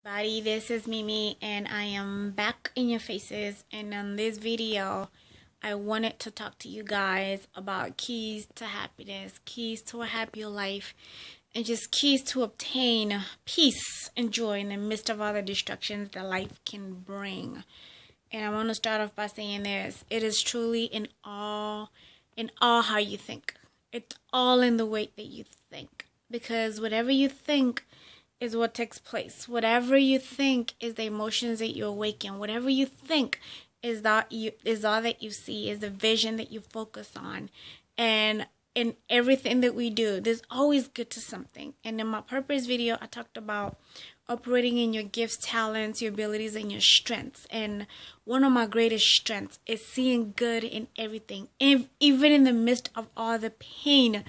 Everybody, this is Mimi and I am back in your faces, and on this video I wanted to talk to you guys about keys to happiness, keys to a happier life, and just keys to obtain peace and joy in the midst of all the distractions that life can bring. And I want to start off by saying this: it is truly in all how you think. It's all in the way that you think, because whatever you think is what takes place. Whatever you think is the emotions that you awaken. Whatever you think is all that you see, is the vision that you focus on. And in everything that we do, there's always good to something. And in my purpose video, I talked about operating in your gifts, talents, your abilities, and your strengths. And one of my greatest strengths is seeing good in everything, even in the midst of all the pain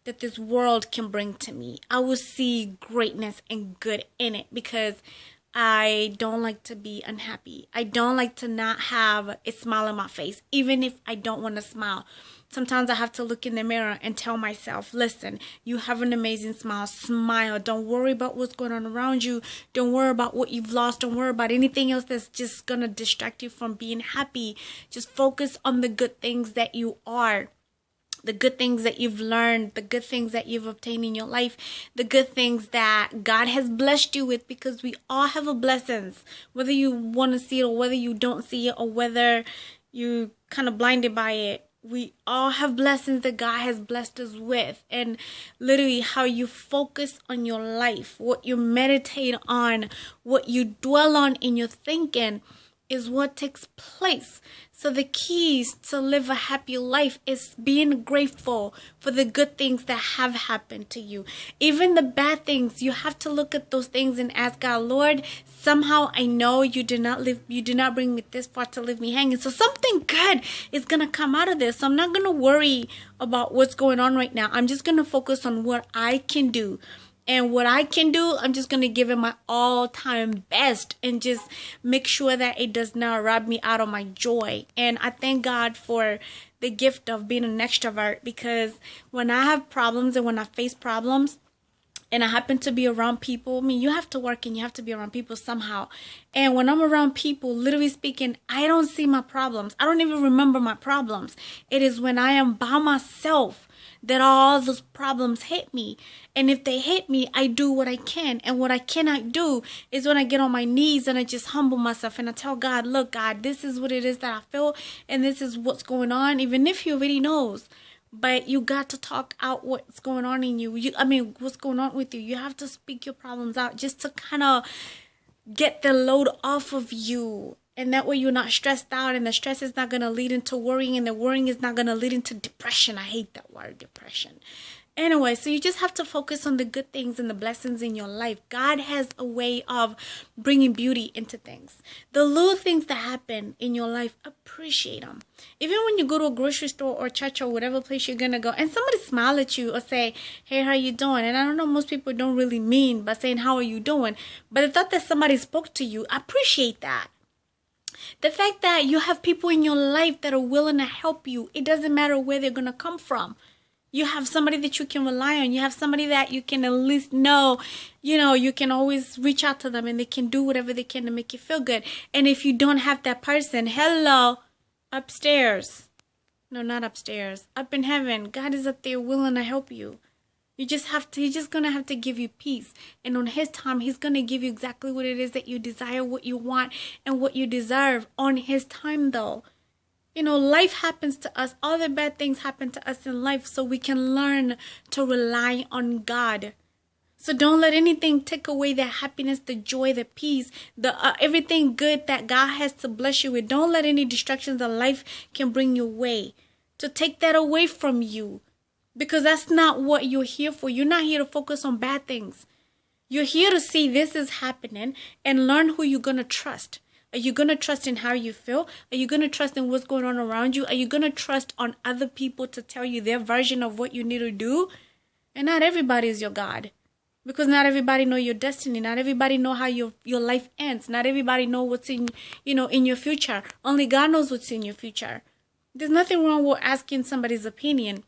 that this world can bring to me. I will see greatness and good in it, because I don't like to be unhappy. I don't like to not have a smile on my face, even if I don't want to smile. Sometimes I have to look in the mirror and tell myself, listen, you have an amazing smile. Smile. Don't worry about what's going on around you. Don't worry about what you've lost. Don't worry about anything else that's just going to distract you from being happy. Just focus on the good things that you are. The good things that you've learned, the good things that you've obtained in your life, the good things that God has blessed you with, because we all have a blessings, whether you want to see it or whether you don't see it, or whether you kind of blinded by it. We all have blessings that God has blessed us with. And literally how you focus on your life, what you meditate on, what you dwell on in your thinking is what takes place. So the keys to live a happy life is being grateful for the good things that have happened to you. Even the bad things, you have to look at those things and ask God, Lord, somehow I know you did not bring me this far to leave me hanging. So something good is going to come out of this. So I'm not going to worry about what's going on right now. I'm just going to focus on what I can do. And what I can do, I'm just going to give it my all-time best and just make sure that it does not rob me out of my joy. And I thank God for the gift of being an extrovert, because when I have problems and when I face problems and I happen to be around people, I mean, you have to work and you have to be around people somehow. And when I'm around people, literally speaking, I don't see my problems. I don't even remember my problems. It is when I am by myself that all those problems hit me. And if they hit me, I do what I can. And what I cannot do is when I get on my knees and I just humble myself and I tell God, look, God, this is what it is that I feel, and this is what's going on, even if He already knows. But you got to talk out what's going on in you. What's going on with you. You have to speak your problems out just to kind of get the load off of you. And that way you're not stressed out, and the stress is not going to lead into worrying, and the worrying is not going to lead into depression. I hate that word, depression. Anyway, so you just have to focus on the good things and the blessings in your life. God has a way of bringing beauty into things. The little things that happen in your life, appreciate them. Even when you go to a grocery store or church or whatever place you're going to go, and somebody smile at you or say, hey, how you doing? And I don't know, most people don't really mean by saying, how are you doing? But the thought that somebody spoke to you, appreciate that. The fact that you have people in your life that are willing to help you, it doesn't matter where they're going to come from. You have somebody that you can rely on. You have somebody that you can at least know, you can always reach out to them and they can do whatever they can to make you feel good. And if you don't have that person, hello, upstairs. No, not upstairs. Up in heaven. God is up there willing to help you. He's just going to have to give you peace. And on His time, He's going to give you exactly what it is that you desire, what you want, and what you deserve on His time, though. Life happens to us. All the bad things happen to us in life, so we can learn to rely on God. So don't let anything take away the happiness, the joy, the peace, the everything good that God has to bless you with. Don't let any distractions that life can bring your way to take that away from you. Because that's not what you're here for. You're not here to focus on bad things. You're here to see this is happening and learn who you're going to trust. Are you going to trust in how you feel? Are you going to trust in what's going on around you? Are you going to trust on other people to tell you their version of what you need to do? And not everybody is your God. Because not everybody know your destiny. Not everybody know how your life ends. Not everybody know what's in your future. Only God knows what's in your future. There's nothing wrong with asking somebody's opinion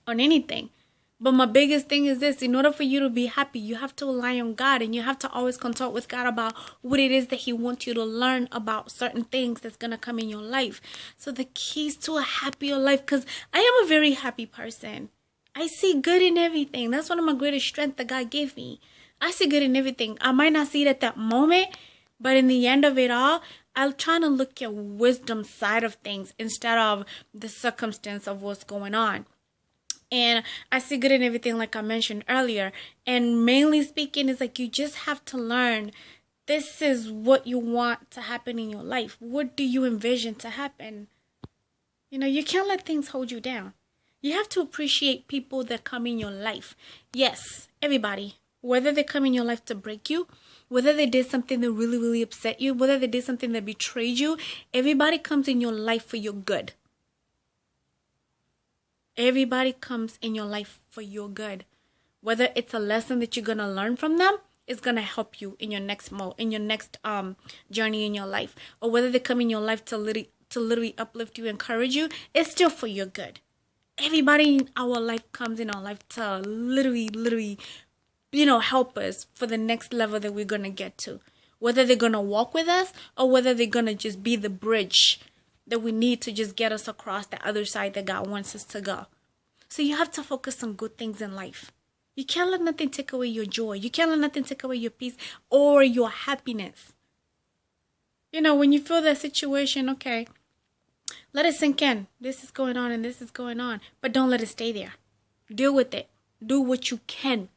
on anything. But my biggest thing is this: in order for you to be happy, you have to rely on God, and you have to always consult with God about what it is that He wants you to learn about certain things that's going to come in your life. So the keys to a happier life, because I am a very happy person. I see good in everything. That's one of my greatest strengths that God gave me. I see good in everything. I might not see it at that moment, but in the end of it all, I'll try to look at wisdom side of things instead of the circumstance of what's going on. And I see good in everything, like I mentioned earlier. And mainly speaking, is like you just have to learn, this is what you want to happen in your life. What do you envision to happen? You know, you can't let things hold you down. You have to appreciate people that come in your life. Yes, everybody. Whether they come in your life to break you, whether they did something that really, really upset you, whether they did something that betrayed you, everybody comes in your life for your good. Everybody comes in your life for your good. Whether it's a lesson that you're going to learn from them, it's going to help you in your next journey in your life. Or whether they come in your life to literally uplift you, encourage you, it's still for your good. Everybody in our life comes in our life to literally, help us for the next level that we're going to get to. Whether they're going to walk with us or whether they're going to just be the bridge that we need to just get us across the other side that God wants us to go. So you have to focus on good things in life. You can't let nothing take away your joy. You can't let nothing take away your peace or your happiness. When you feel that situation, okay, let it sink in. This is going on and this is going on. But don't let it stay there. Deal with it. Do what you can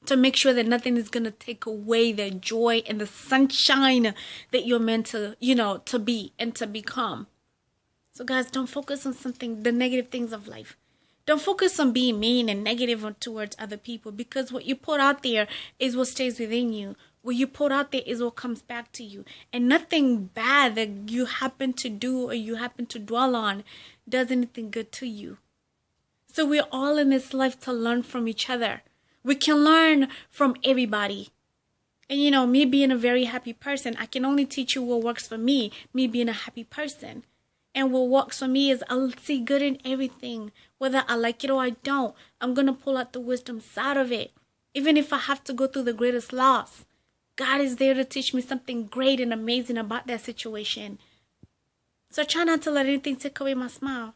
to make sure that nothing is going to take away the joy and the sunshine that you're meant to, to be and to become. So guys, don't focus on the negative things of life. Don't focus on being mean and negative towards other people, because what you put out there is what stays within you. What you put out there is what comes back to you. And nothing bad that you happen to do or you happen to dwell on does anything good to you. So we're all in this life to learn from each other. We can learn from everybody. And me being a very happy person, I can only teach you what works for me being a happy person. And what works for me is I'll see good in everything. Whether I like it or I don't, I'm going to pull out the wisdom side of it. Even if I have to go through the greatest loss, God is there to teach me something great and amazing about that situation. So I try not to let anything take away my smile.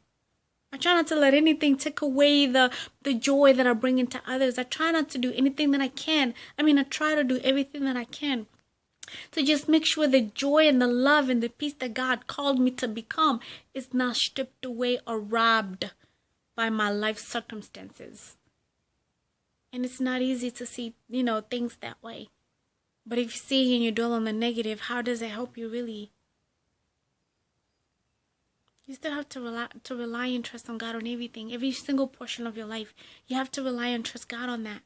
I try not to let anything take away the joy that I bring into others. I try not to do anything that I can. I try to do everything that I can to just make sure the joy and the love and the peace that God called me to become is not stripped away or robbed by my life circumstances. And it's not easy to see, things that way. But if you see and you dwell on the negative, how does it help you really? You still have to rely and trust on God on everything. Every single portion of your life, you have to rely and trust God on that.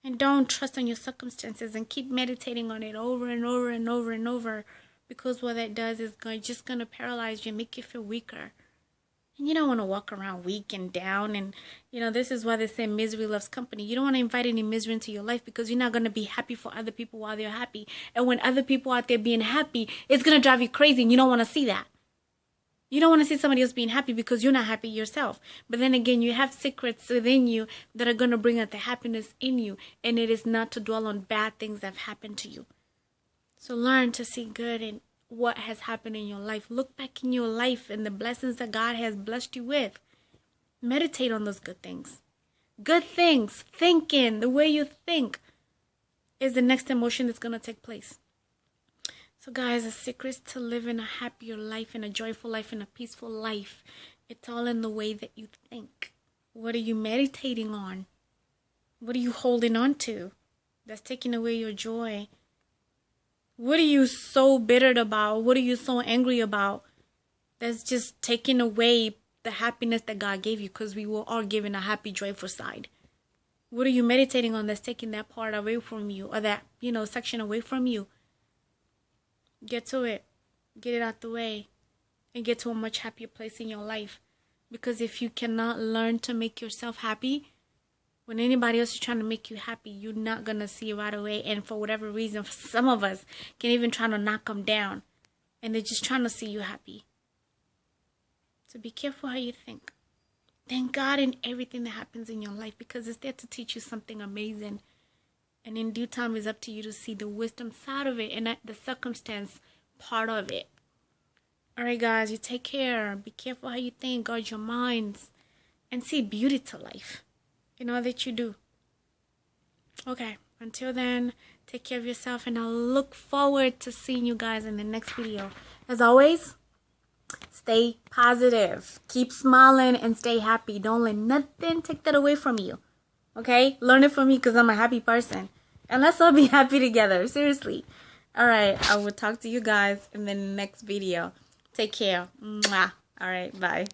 And don't trust on your circumstances and keep meditating on it over and over and over and over, because what that does is just going to paralyze you and make you feel weaker. And you don't want to walk around weak and down. And, this is why they say misery loves company. You don't want to invite any misery into your life, because you're not going to be happy for other people while they're happy. And when other people out there being happy, it's going to drive you crazy, and you don't want to see that. You don't want to see somebody else being happy because you're not happy yourself. But then again, you have secrets within you that are going to bring out the happiness in you. And it is not to dwell on bad things that have happened to you. So learn to see good in what has happened in your life. Look back in your life and the blessings that God has blessed you with. Meditate on those good things. Good things, thinking, the way you think is the next emotion that's going to take place. So guys, the secret to living a happier life and a joyful life and a peaceful life, it's all in the way that you think. What are you meditating on? What are you holding on to that's taking away your joy? What are you so bitter about? What are you so angry about that's just taking away the happiness that God gave you? Because we were all given a happy, joyful side. What are you meditating on that's taking that part away from you, or that, section away from you? Get to it. Get it out the way. And get to a much happier place in your life. Because if you cannot learn to make yourself happy, when anybody else is trying to make you happy, you're not going to see it right away. And for whatever reason, some of us can even try to knock them down. And they're just trying to see you happy. So be careful how you think. Thank God in everything that happens in your life, because it's there to teach you something amazing. And in due time, it's up to you to see the wisdom side of it and not the circumstance part of it. Alright guys, you take care. Be careful how you think. Guard your minds. And see beauty to life in all that you do. Okay, until then, take care of yourself. And I look forward to seeing you guys in the next video. As always, stay positive. Keep smiling and stay happy. Don't let nothing take that away from you. Okay? Learn it from me because I'm a happy person. And let's all be happy together. Seriously. Alright, I will talk to you guys in the next video. Take care. Mwah. Alright, bye.